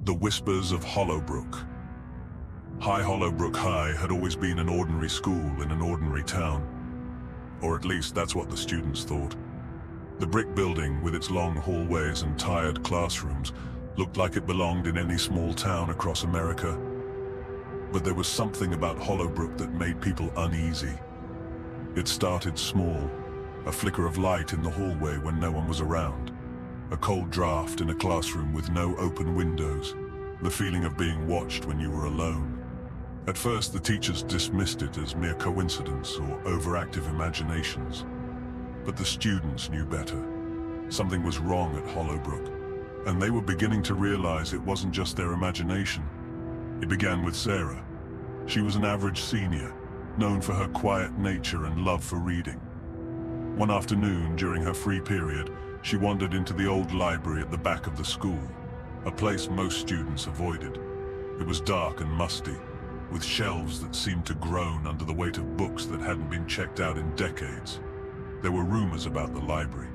The Whispers of Hollowbrook. High Hollowbrook High had always been an ordinary school in an ordinary town. Or at least that's what the students thought. The brick building, with its long hallways and tired classrooms, looked like it belonged in any small town across America. But there was something about Hollowbrook that made people uneasy. It started small, a flicker of light in the hallway when no one was around, a cold draft in a classroom with no open windows, the feeling of being watched when you were alone. At first, the teachers dismissed it as mere coincidence or overactive imaginations. But the students knew better. Something was wrong at Hollowbrook, and they were beginning to realize it wasn't just their imagination. It began with Sarah. She was an average senior, known for her quiet nature and love for reading. One afternoon, during her free period, she wandered into the old library at the back of the school, a place most students avoided. It was dark and musty, with shelves that seemed to groan under the weight of books that hadn't been checked out in decades. There were rumors about the library.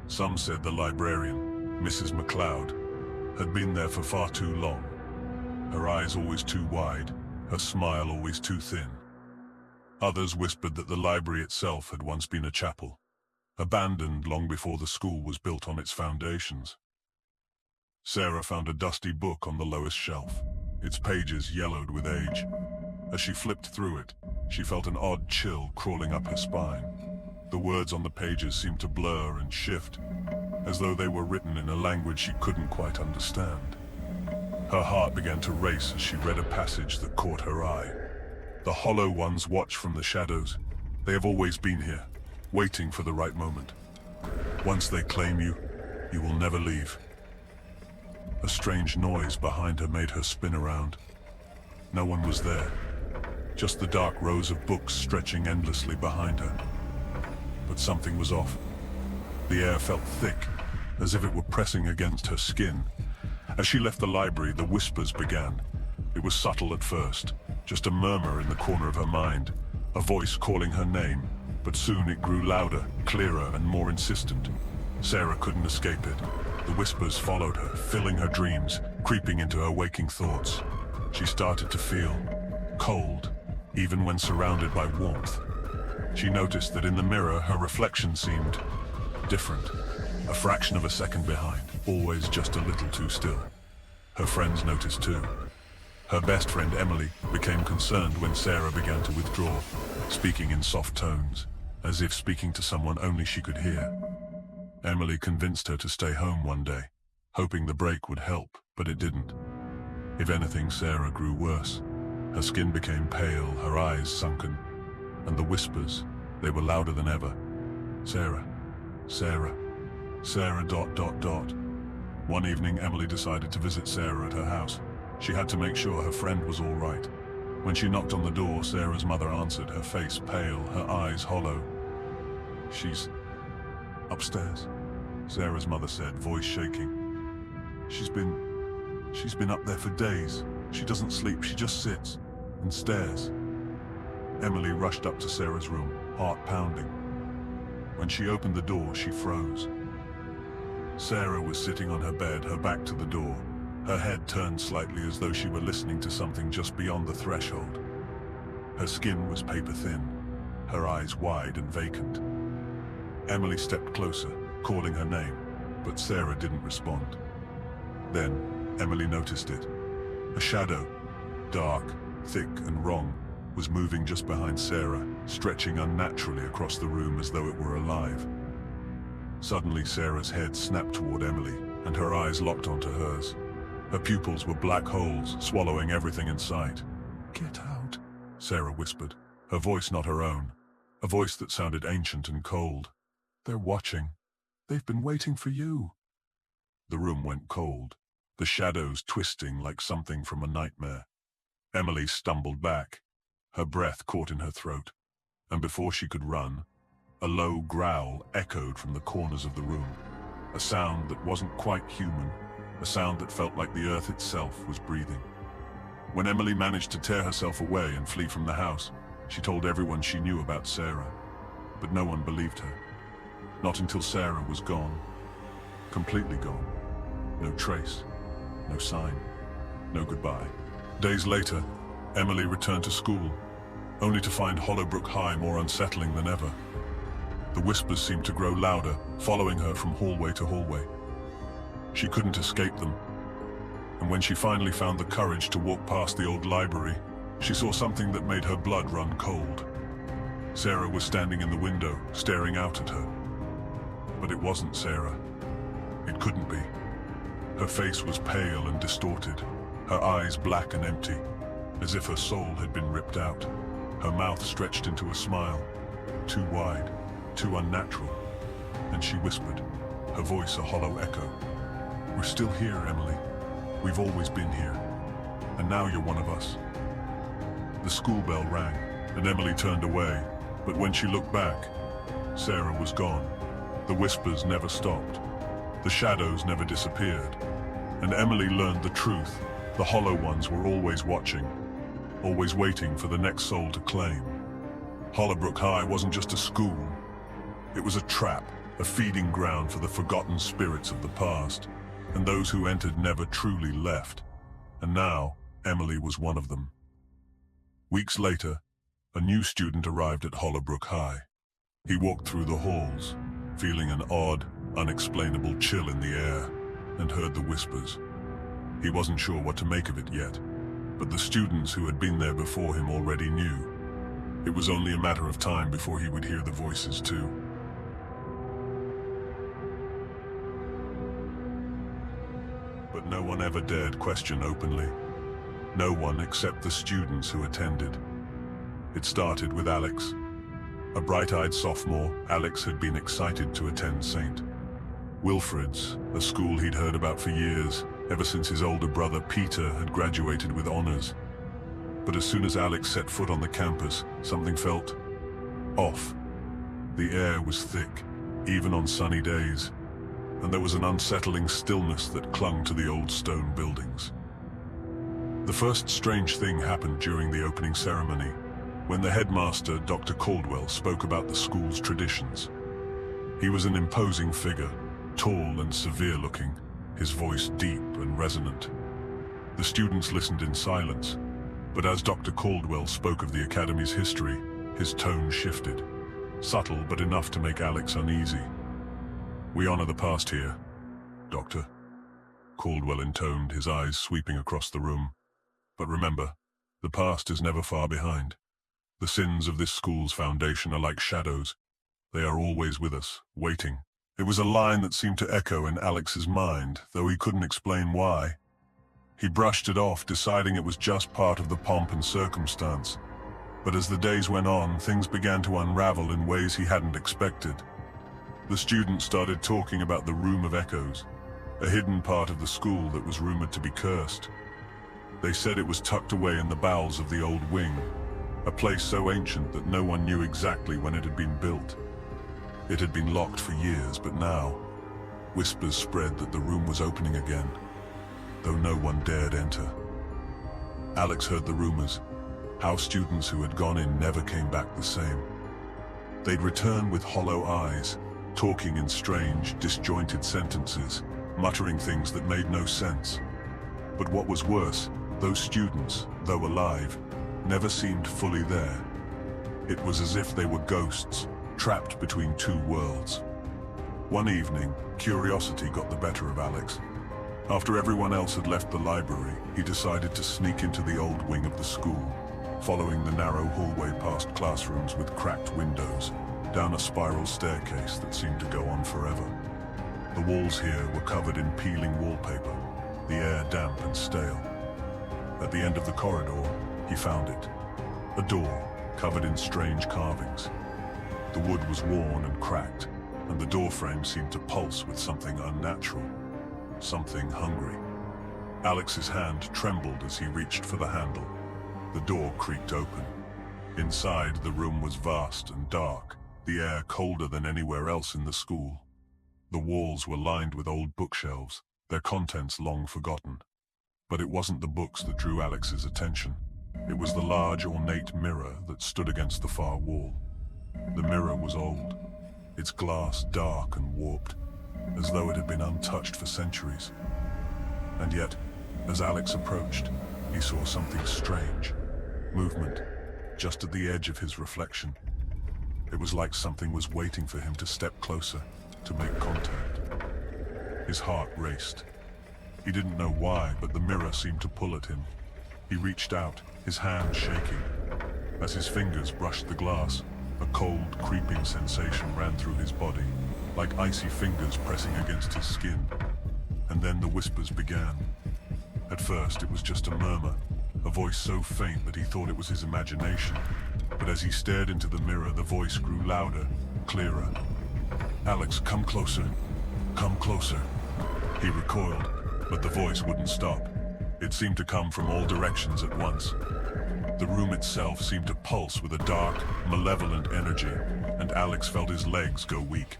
Some said the librarian, Mrs. McLeod, had been there for far too long. Her eyes always too wide, her smile always too thin. Others whispered that the library itself had once been a chapel, abandoned long before the school was built on its foundations. Sarah found a dusty book on the lowest shelf, its pages yellowed with age. As she flipped through it, she felt an odd chill crawling up her spine. The words on the pages seemed to blur and shift, as though they were written in a language she couldn't quite understand. Her heart began to race as she read a passage that caught her eye. The Hollow Ones watch from the shadows. They have always been here, waiting for the right moment. Once they claim you, you will never leave. A strange noise behind her made her spin around. No one was there, just the dark rows of books stretching endlessly behind her. But something was off. The air felt thick, as if it were pressing against her skin. As she left the library, the whispers began. It was subtle at first, just a murmur in the corner of her mind, a voice calling her name, but soon it grew louder, clearer, and more insistent. Sarah couldn't escape it. The whispers followed her, filling her dreams, creeping into her waking thoughts. She started to feel cold, even when surrounded by warmth. She noticed that in the mirror, her reflection seemed different, a fraction of a second behind, always just a little too still. Her friends noticed too. Her best friend Emily became concerned when Sarah began to withdraw, speaking in soft tones, as if speaking to someone only she could hear. Emily convinced her to stay home one day, hoping the break would help, but it didn't. If anything, Sarah grew worse. Her skin became pale, her eyes sunken, and the whispers, they were louder than ever. Sarah, Sarah, Sarah ... One evening, Emily decided to visit Sarah at her house. She had to make sure her friend was all right. When she knocked on the door, Sarah's mother answered, her face pale, her eyes hollow. "She's upstairs," Sarah's mother said, voice shaking. She's been up there for days. She doesn't sleep, she just sits and stares." Emily rushed up to Sarah's room, heart pounding. When she opened the door, she froze. Sarah was sitting on her bed, her back to the door, her head turned slightly as though she were listening to something just beyond the threshold. Her skin was paper thin, her eyes wide and vacant. Emily stepped closer, calling her name, but Sarah didn't respond. Then, Emily noticed it. A shadow, dark, thick and wrong, was moving just behind Sarah, stretching unnaturally across the room as though it were alive. Suddenly, Sarah's head snapped toward Emily, and her eyes locked onto hers. Her pupils were black holes, swallowing everything in sight. "Get out," Sarah whispered, her voice not her own, a voice that sounded ancient and cold. "They're watching. They've been waiting for you." The room went cold, the shadows twisting like something from a nightmare. Emily stumbled back, her breath caught in her throat, and before she could run, a low growl echoed from the corners of the room, a sound that wasn't quite human, a sound that felt like the earth itself was breathing. When Emily managed to tear herself away and flee from the house, she told everyone she knew about Sarah, but no one believed her. Not until Sarah was gone, completely gone. No trace, no sign. no goodbye. Days later, Emily returned to school, only to find Hollowbrook High more unsettling than ever. The whispers seemed to grow louder, following her from hallway to hallway. She couldn't escape them, and when she finally found the courage to walk past the old library, she saw something that made her blood run cold. Sarah was standing in the window, staring out at her. But it wasn't Sarah. It couldn't be. Her face was pale and distorted, her eyes black and empty, as if her soul had been ripped out. Her mouth stretched into a smile, too wide, too unnatural, and she whispered, her voice a hollow echo. "We're still here, Emily. We've always been here, and now you're one of us." The school bell rang, and Emily turned away, but when she looked back, Sarah was gone. The whispers never stopped. The shadows never disappeared, and Emily learned the truth. The hollow ones were always watching, always waiting for the next soul to claim. Hollowbrook High wasn't just a school. It was a trap, a feeding ground for the forgotten spirits of the past, and those who entered never truly left. And now, Emily was one of them. Weeks later, a new student arrived at Hollowbrook High. He walked through the halls, feeling an odd, unexplainable chill in the air, and heard the whispers. He wasn't sure what to make of it yet, but the students who had been there before him already knew. It was only a matter of time before he would hear the voices too. But no one ever dared question openly. No one except the students who attended. It started with Alex. A bright-eyed sophomore, Alex had been excited to attend St. Wilfrid's, a school he'd heard about for years, ever since his older brother Peter had graduated with honors. But as soon as Alex set foot on the campus, something felt off. The air was thick, even on sunny days, and there was an unsettling stillness that clung to the old stone buildings. The first strange thing happened during the opening ceremony, when the headmaster, Dr. Caldwell, spoke about the school's traditions. He was an imposing figure, tall and severe-looking, his voice deep and resonant. The students listened in silence, but as Dr. Caldwell spoke of the academy's history, his tone shifted, subtle but enough to make Alex uneasy. "We honor the past here, Doctor," Caldwell intoned, his eyes sweeping across the room. "But remember, the past is never far behind. The sins of this school's foundation are like shadows. They are always with us, waiting." It was a line that seemed to echo in Alex's mind, though he couldn't explain why. He brushed it off, deciding it was just part of the pomp and circumstance. But as the days went on, things began to unravel in ways he hadn't expected. The students started talking about the Room of Echoes, a hidden part of the school that was rumored to be cursed. They said it was tucked away in the bowels of the old wing, a place so ancient that no one knew exactly when it had been built. It had been locked for years, but now, whispers spread that the room was opening again, though no one dared enter. Alex heard the rumors, how students who had gone in never came back the same. They'd return with hollow eyes, talking in strange, disjointed sentences, muttering things that made no sense. But what was worse, those students, though alive, never seemed fully there. It was as if they were ghosts, trapped between two worlds. One evening, curiosity got the better of Alex. After everyone else had left the library, he decided to sneak into the old wing of the school, following the narrow hallway past classrooms with cracked windows, down a spiral staircase that seemed to go on forever. The walls here were covered in peeling wallpaper, the air damp and stale. At the end of the corridor, he found it. A door, covered in strange carvings. The wood was worn and cracked, and the doorframe seemed to pulse with something unnatural, something hungry. Alex's hand trembled as he reached for the handle. The door creaked open. Inside, the room was vast and dark, the air colder than anywhere else in the school. The walls were lined with old bookshelves, their contents long forgotten. But it wasn't the books that drew Alex's attention. It was the large, ornate mirror that stood against the far wall. The mirror was old, its glass dark and warped, as though it had been untouched for centuries. And yet, As Alex approached, he saw something strange. Movement, just at the edge of his reflection. It was like something was waiting for him to step closer, to make contact. His heart raced. He didn't know why, but the mirror seemed to pull at him. He reached out, his hand shaking. As his fingers brushed the glass, a cold, creeping sensation ran through his body, like icy fingers pressing against his skin. And then the whispers began. At first, it was just a murmur, a voice so faint that he thought it was his imagination. But as he stared into the mirror, the voice grew louder, clearer. "Alex, come closer. Come closer." He recoiled, but the voice wouldn't stop. It seemed to come from all directions at once. The room itself seemed to pulse with a dark, malevolent energy, and Alex felt his legs go weak.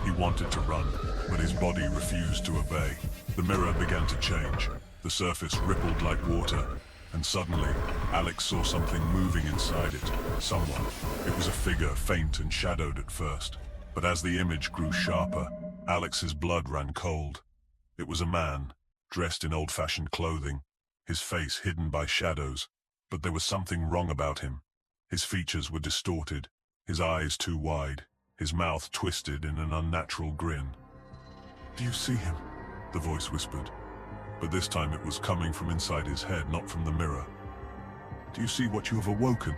He wanted to run, but his body refused to obey. The mirror began to change. The surface rippled like water, and suddenly, Alex saw something moving inside it. Someone. It was a figure, faint and shadowed at first. But as the image grew sharper, Alex's blood ran cold. It was a man, dressed in old-fashioned clothing, his face hidden by shadows. But there was something wrong about him. His features were distorted, his eyes too wide, his mouth twisted in an unnatural grin. "Do you see him?" the voice whispered. But this time it was coming from inside his head, not from the mirror. "Do you see what you have awoken?"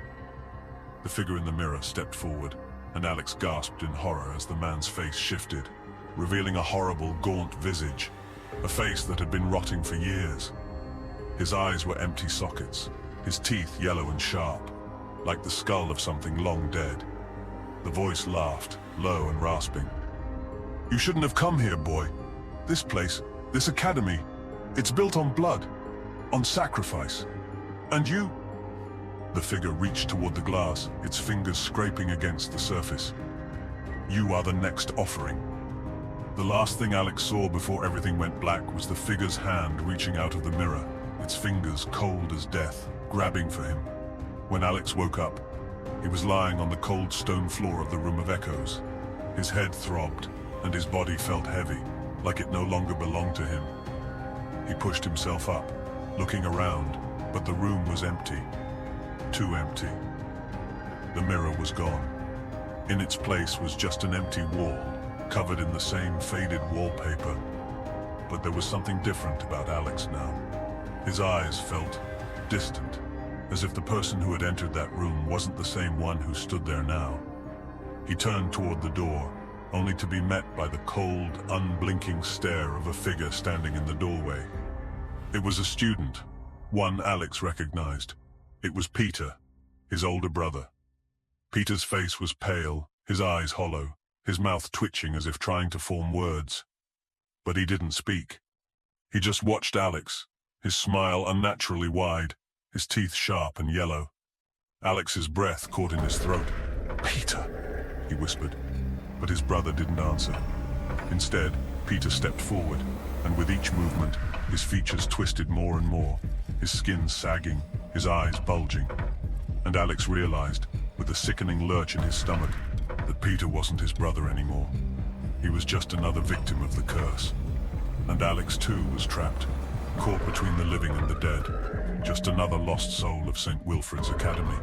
The figure in the mirror stepped forward, and Alex gasped in horror as the man's face shifted, revealing a horrible, gaunt visage, a face that had been rotting for years. His eyes were empty sockets, his teeth yellow and sharp, like the skull of something long dead. The voice laughed, low and rasping. "You shouldn't have come here, boy. This place, this academy, it's built on blood, on sacrifice. And you..." The figure reached toward the glass, its fingers scraping against the surface. "You are the next offering." The last thing Alex saw before everything went black was the figure's hand reaching out of the mirror, its fingers cold as death, grabbing for him. When Alex woke up, he was lying on the cold stone floor of the Room of Echoes. His head throbbed, and his body felt heavy, like it no longer belonged to him. He pushed himself up, looking around, but the room was empty. Too empty. The mirror was gone. In its place was just an empty wall, covered in the same faded wallpaper. But there was something different about Alex now. His eyes felt distant, as if the person who had entered that room wasn't the same one who stood there now. He turned toward the door, only to be met by the cold, unblinking stare of a figure standing in the doorway. It was a student, one Alex recognized. It was Peter, his older brother. Peter's face was pale, his eyes hollow, his mouth twitching as if trying to form words. But he didn't speak. He just watched Alex, his smile unnaturally wide, his teeth sharp and yellow. Alex's breath caught in his throat. "Peter," he whispered. But his brother didn't answer. Instead, Peter stepped forward, and with each movement, his features twisted more and more, his skin sagging, his eyes bulging. And Alex realized, with a sickening lurch in his stomach, that Peter wasn't his brother anymore. He was just another victim of the curse. And Alex too was trapped, caught between the living and the dead, just another lost soul of St. Wilfrid's Academy.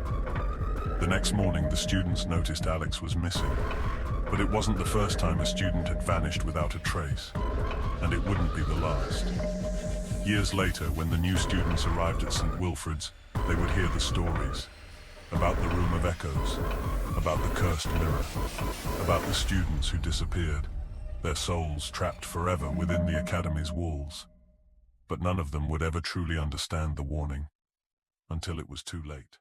The next morning, the students noticed Alex was missing. But it wasn't the first time a student had vanished without a trace, and it wouldn't be the last. Years later, when the new students arrived at St. Wilfrid's, they would hear the stories about the Room of Echoes, about the cursed mirror, about the students who disappeared, their souls trapped forever within the Academy's walls. But none of them would ever truly understand the warning, until it was too late.